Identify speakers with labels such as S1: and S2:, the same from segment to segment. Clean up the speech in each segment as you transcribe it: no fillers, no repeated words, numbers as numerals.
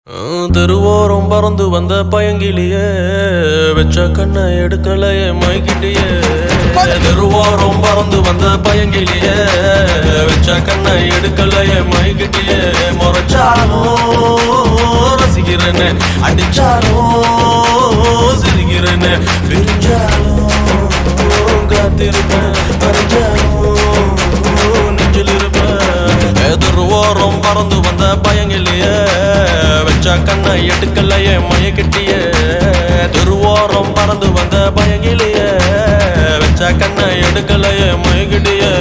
S1: தெருவோரம் பறந்து வந்த பயங்கிலியே வெச்ச கண்ணை எடுக்கலையே மைக்கிட்டியே. தெருவோரம் பறந்து வந்த பயங்கிலியே வெச்ச கண்ணை எடுக்கலையே மைக்கிட்டியே. முறைச்சாலும் ரசிக்கிறேன்னு, அடிச்சாலும் சிரிக்கிறேன்னு, பிரிஞ்சாலும் காத்திருப்பேன், அறிஞ்சாலும் நெஞ்சில் இருப்பேன். தெருவோரம் பறந்து வந்த பயங்கிலியே வெச்ச கண்ணை எடுக்கலையே மயக்கிட்டியே. தெருவோரம் பறந்து வந்த பயங்கிலியே வெச்ச கண்ணை எடுக்கலையே மயக்கிட்டியே.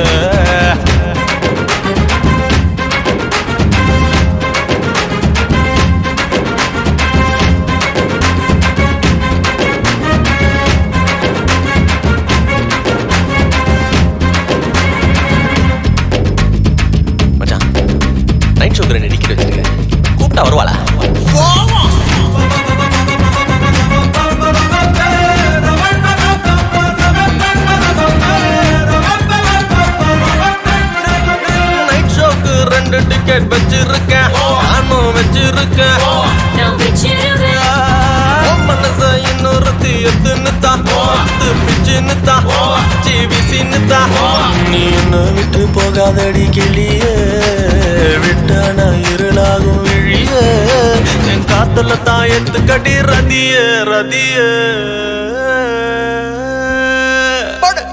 S1: மச்சான் நைட் ஷோக்கு ரெண்டு டிக்கெட் வச்சிருக்கேன், கூப்பிட்டா வருவாளா? நைட் ஷோக்கு ரெண்டு டிக்கெட் வச்சிருக்கேன், நானும் வச்சிருக்கேன். மனச இன்னொருத்தி எத்துன்னுதான், பிச்சுன்னுதான், ஜீவிசின்னுதான். நீ என்ன விட்டு போகாதடி கிளியே, விட்டான இருளாகும் விழியே. என் காத்துல தான் எத்துக்கடி ரதியே ரதியே.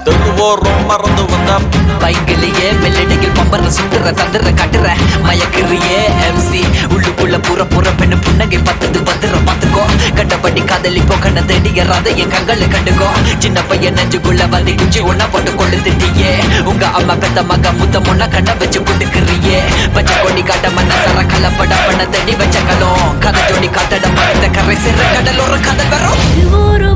S1: தெருவோரம் மறந்து வந்த
S2: பைக்கிலேயே மெல்லடியில் பம்பர சுட்டுற தந்துற கட்டுற மயக்கிறியே MC. உள்ளுக்குள்ள புற புற பெண்ணு புன்னகை பத்தது பத்திர பாத்துக்கோ. கண்டபடி காதலிப்போ கண்ண தேடிய என் கண்களை கண்டுக்கோ. சின்ன பையன் நெஞ்சுக்குள்ள வந்து குச்சி ஒன்னா போட்டு கொண்டு திட்டியே. உங்க அம்மா பெத்த மக முத்தம் ஒன்னா கண்ண வச்சு கொடுக்குறியே. பச்சை கொடி காட்ட மன்னசர கலப்பட பண்ண தண்ணி வச்ச கலம். கதை ஜோடி காத்தட மறந்த கரை சிற கடலோர கதை வரும்.